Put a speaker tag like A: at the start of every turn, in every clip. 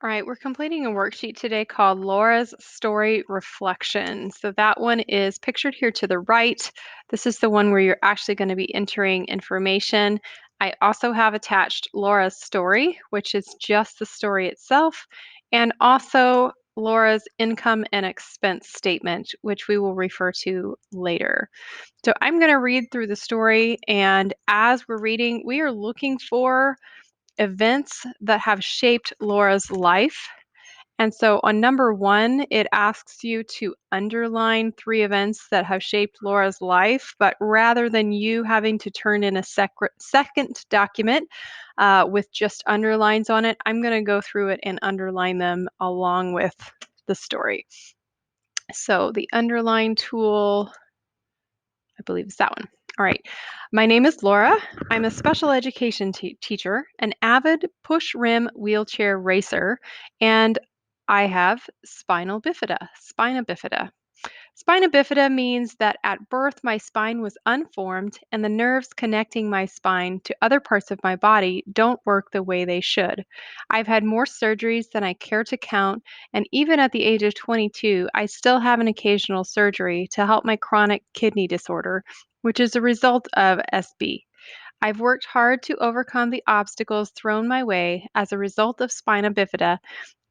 A: All right, we're completing a worksheet today called Laura's Story Reflection. So that one is pictured here to the right. This is the one where you're actually going to be entering information. I also have attached Laura's story, which is just the story itself, and also Laura's income and expense statement, which we will refer to later. So I'm going to read through the story, and as we're reading, we are looking for events that have shaped Laura's life. And so on number one, it asks you to underline three events that have shaped Laura's life, but rather than you having to turn in a second document with just underlines on it, I'm going to go through it and underline them along with the story. So the underline tool, I believe is that one. All right. My name is Laura. I'm a special education teacher, an avid push rim wheelchair racer, and I have spina bifida. Spina bifida means that at birth my spine was unformed and the nerves connecting my spine to other parts of my body don't work the way they should. I've had more surgeries than I care to count, and even at the age of 22, I still have an occasional surgery to help my chronic kidney disorder, which is a result of SB. I've worked hard to overcome the obstacles thrown my way as a result of spina bifida,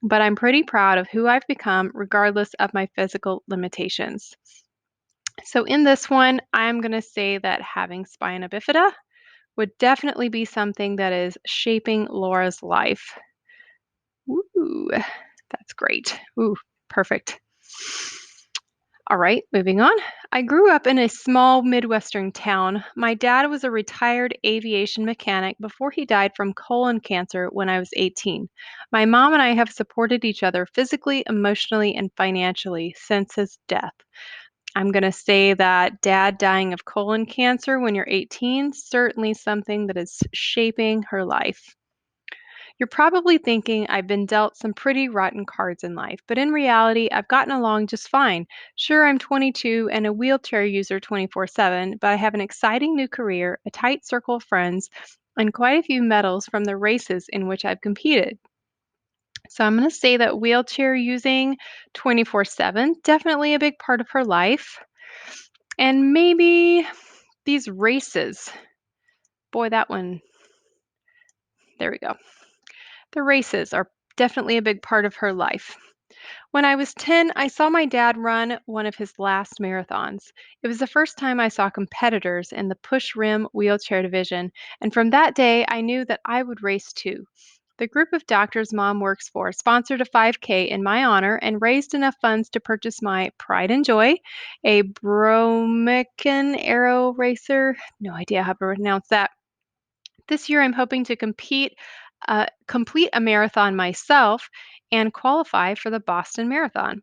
A: but I'm pretty proud of who I've become regardless of my physical limitations. So, in this one, I'm going to say that having spina bifida would definitely be something that is shaping Laura's life. Ooh, that's great. Ooh, perfect. All right, moving on. I grew up in a small Midwestern town. My dad was a retired aviation mechanic before he died from colon cancer when I was 18. My mom and I have supported each other physically, emotionally, and financially since his death. I'm going to say that dad dying of colon cancer when you're 18, certainly something that is shaping her life. You're probably thinking I've been dealt some pretty rotten cards in life, but in reality, I've gotten along just fine. Sure, I'm 22 and a wheelchair user 24/7, but I have an exciting new career, a tight circle of friends, and quite a few medals from the races in which I've competed. So I'm going to say that wheelchair using 24/7, definitely a big part of her life. And maybe these races. Boy, that one, there we go. The races are definitely a big part of her life. When I was 10, I saw my dad run one of his last marathons. It was the first time I saw competitors in the push rim wheelchair division, and from that day, I knew that I would race too. The group of doctors mom works for sponsored a 5K in my honor and raised enough funds to purchase my pride and joy, a Bromican Aero Racer. No idea how to pronounce that. This year, I'm hoping to complete a marathon myself and qualify for the Boston Marathon.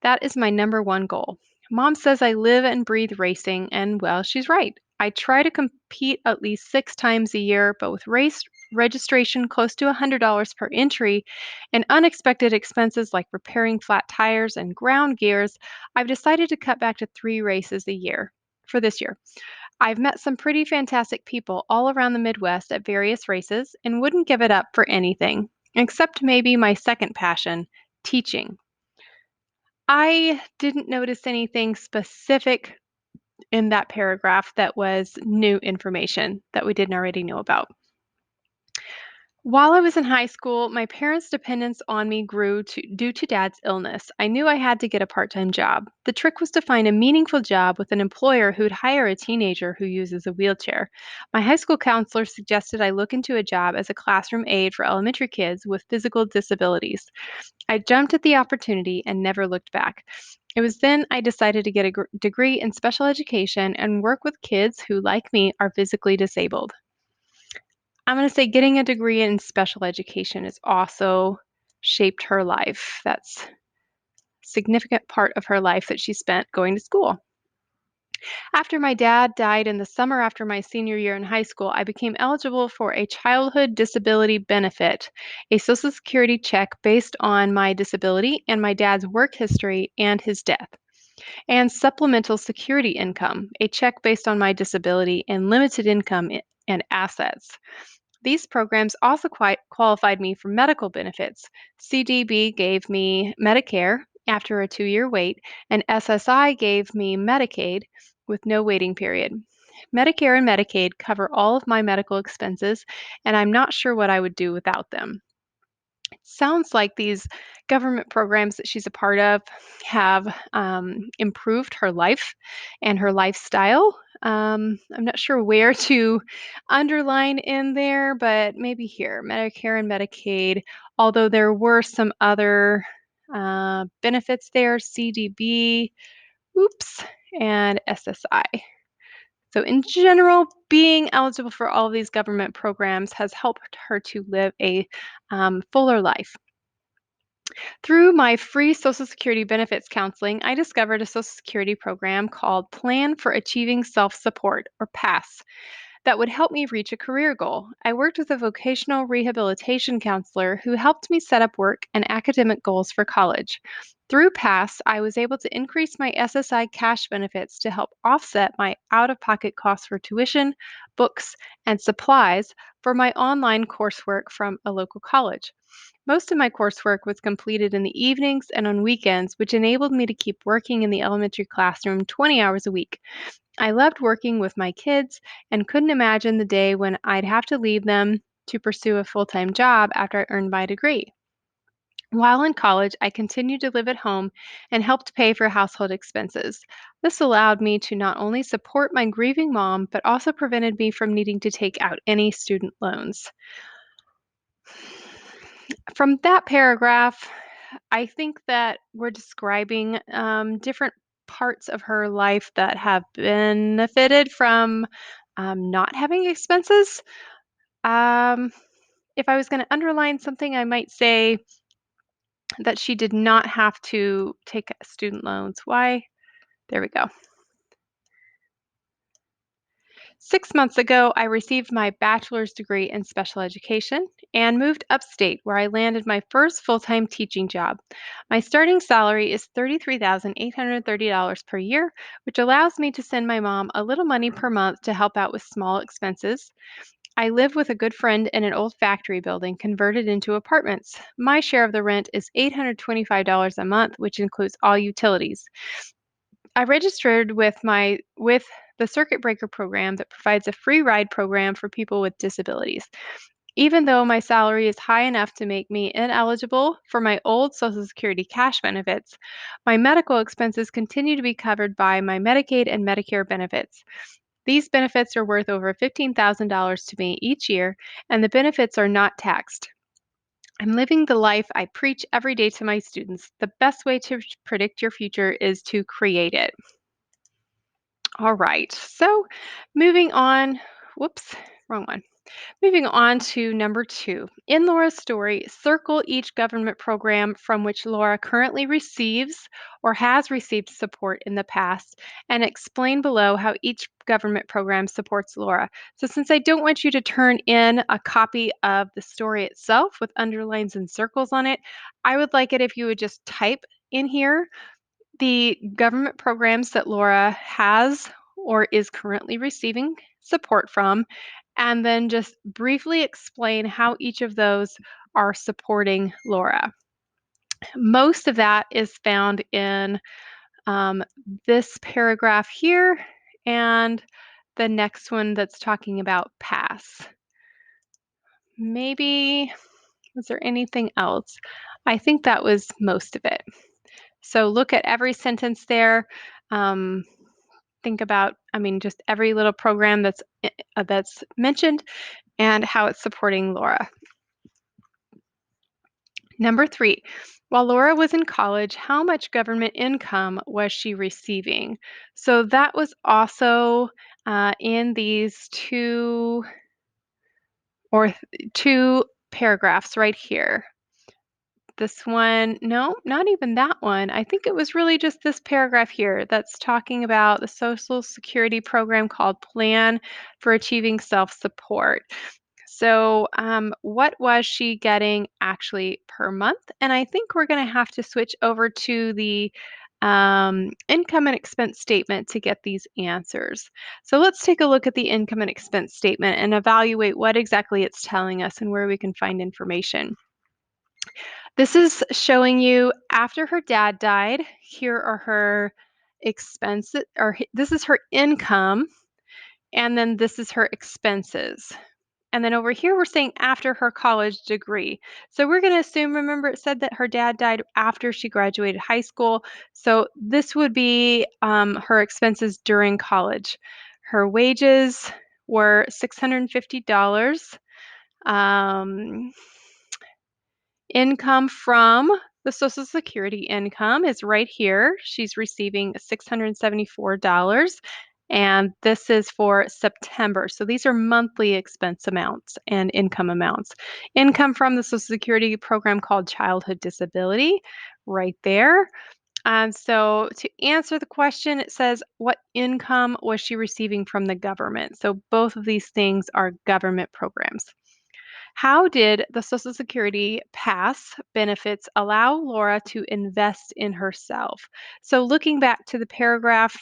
A: That is my number one goal. Mom says I live and breathe racing, and well, she's right. I try to compete at least 6 times a year, but with race registration close to $100 per entry and unexpected expenses like repairing flat tires and ground gears, I've decided to cut back to 3 races a year for this year. I've met some pretty fantastic people all around the Midwest at various races and wouldn't give it up for anything, except maybe my second passion, teaching. I didn't notice anything specific in that paragraph that was new information that we didn't already know about. While I was in high school, my parents' dependence on me grew due to dad's illness. I knew I had to get a part time job. The trick was to find a meaningful job with an employer who'd hire a teenager who uses a wheelchair. My high school counselor suggested I look into a job as a classroom aide for elementary kids with physical disabilities. I jumped at the opportunity and never looked back. It was then I decided to get a degree in special education and work with kids who, like me, are physically disabled. I'm going to say getting a degree in special education has also shaped her life. That's a significant part of her life that she spent going to school. After my dad died in the summer after my senior year in high school, I became eligible for a childhood disability benefit, a Social Security check based on my disability and my dad's work history and his death, and supplemental security income, a check based on my disability and limited income and assets. These programs also qualified me for medical benefits. CDB gave me Medicare after a 2-year wait, and SSI gave me Medicaid with no waiting period. Medicare and Medicaid cover all of my medical expenses, and I'm not sure what I would do without them. Sounds like these government programs that she's a part of have improved her life and her lifestyle. I'm not sure where to underline in there, but maybe here Medicare and Medicaid, although there were some other benefits there CDB, oops, and SSI. So, in general, being eligible for all of these government programs has helped her to live a fuller life. Through my free Social Security benefits counseling, I discovered a Social Security program called Plan for Achieving Self Support, or PASS, that would help me reach a career goal. I worked with a vocational rehabilitation counselor who helped me set up work and academic goals for college. Through PASS, I was able to increase my SSI cash benefits to help offset my out of pocket costs for tuition, books, and supplies for my online coursework from a local college. Most of my coursework was completed in the evenings and on weekends, which enabled me to keep working in the elementary classroom 20 hours a week. I loved working with my kids and couldn't imagine the day when I'd have to leave them to pursue a full time job after I earned my degree. While in college, I continued to live at home and helped pay for household expenses. This allowed me to not only support my grieving mom, but also prevented me from needing to take out any student loans. From that paragraph, I think that we're describing different parts of her life that have benefited from not having expenses. Um, if I was going to underline something, I might say that she did not have to take student loans. Why? There we go. 6 months ago, I received my bachelor's degree in special education and moved upstate where I landed my first full time teaching job. My starting salary is $33,830 per year, which allows me to send my mom a little money per month to help out with small expenses. I live with a good friend in an old factory building converted into apartments. My share of the rent is $825 a month, which includes all utilities. I registered with the circuit breaker program that provides a free ride program for people with disabilities. Even though my salary is high enough to make me ineligible for my old Social Security cash benefits, my medical expenses continue to be covered by my Medicaid and Medicare benefits. These benefits are worth over $15,000 to me each year, and the benefits are not taxed. I'm living the life I preach every day to my students. The best way to predict your future is to create it. All right. So moving on, whoops, wrong one. Moving on to number 2. In Laura's story, circle each government program from which Laura currently receives or has received support in the past and explain below how each government program supports Laura. So since I don't want you to turn in a copy of the story itself with underlines and circles on it, I would like it if you would just type in here the government programs that Laura has or is currently receiving support from, and then just briefly explain how each of those are supporting Laura. Most of that is found in um, this paragraph here and the next one that's talking about pass. Maybe, was there anything else? I think that was most of it. So look at every sentence there. Um, think about, just every little program that's mentioned and how it's supporting Laura. Number 3, while Laura was in college, how much government income was she receiving? So that was also in these two paragraphs right here. This one, no, not even that one. I think it was really just this paragraph here that's talking about the Social Security program called Plan for Achieving Self Support. So, what was she getting actually per month? And I think we're going to have to switch over to the income and expense statement to get these answers. So let's take a look at the income and expense statement and evaluate what exactly it's telling us and where we can find information. This is showing you after her dad died, here are her expenses, or this is her income, and then this is her expenses. And then over here, we're saying after her college degree. So we're going to assume, remember, it said that her dad died after she graduated high school. So this would be her expenses during college. Her wages were $650. Um, Income from the Social Security income is right here. She's receiving $674, and this is for September. So these are monthly expense amounts and income amounts. Income from the Social Security program called Childhood Disability, right there. And so to answer the question, it says, what income was she receiving from the government? So both of these things are government programs. How did the Social Security pass benefits allow Laura to invest in herself? So, looking back to the paragraph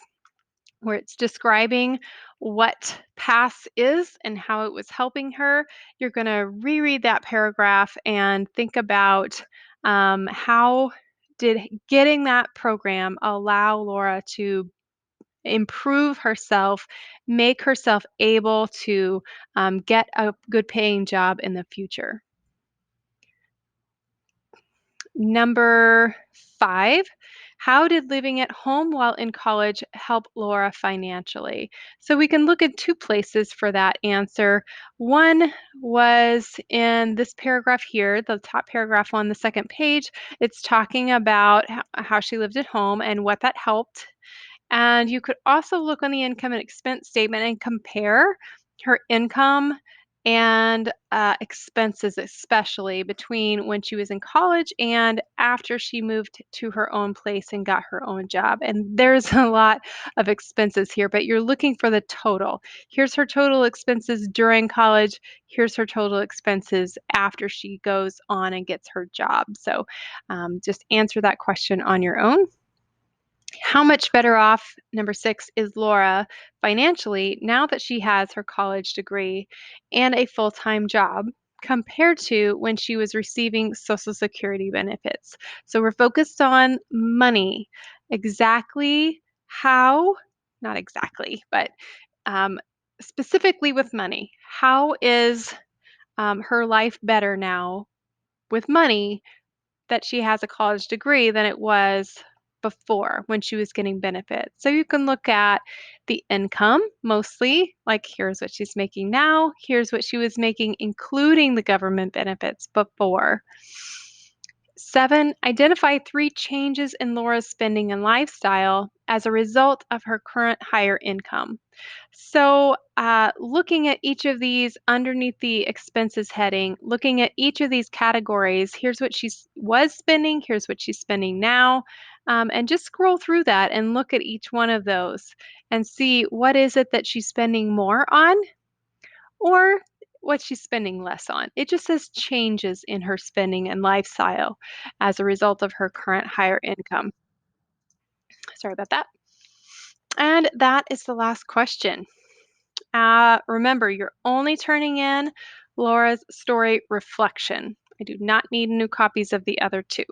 A: where it's describing what pass is and how it was helping her, you're going to reread that paragraph and think about how did getting that program allow Laura to improve herself, make herself able to get a good paying job in the future. Number 5, how did living at home while in college help Laura financially? So we can look at two places for that answer. One was in this paragraph here, the top paragraph on the second page. It's talking about how she lived at home and what that helped. And you could also look on the income and expense statement and compare her income and expenses, especially between when she was in college and after she moved to her own place and got her own job. And there's a lot of expenses here, but you're looking for the total. Here's her total expenses during college. Here's her total expenses after she goes on and gets her job. So just answer that question on your own. How much better off, number 6, is Laura financially now that she has her college degree and a full-time job compared to when she was receiving Social Security benefits? So we're focused on money. Exactly how, not exactly, but um, specifically with money. How is her life better now with money that she has a college degree than it was before when she was getting benefits. So you can look at the income mostly, like here's what she's making now, here's what she was making, including the government benefits before. 7, identify 3 changes in Laura's spending and lifestyle as a result of her current higher income. So, looking at each of these underneath the expenses heading, looking at each of these categories, here's what she was spending, here's what she's spending now, and just scroll through that and look at each one of those and see what is it that she's spending more on or what she's spending less on. It just says changes in her spending and lifestyle as a result of her current higher income. Sorry about that. And that is the last question. Remember, you're only turning in Laura's story reflection. I do not need new copies of the other two.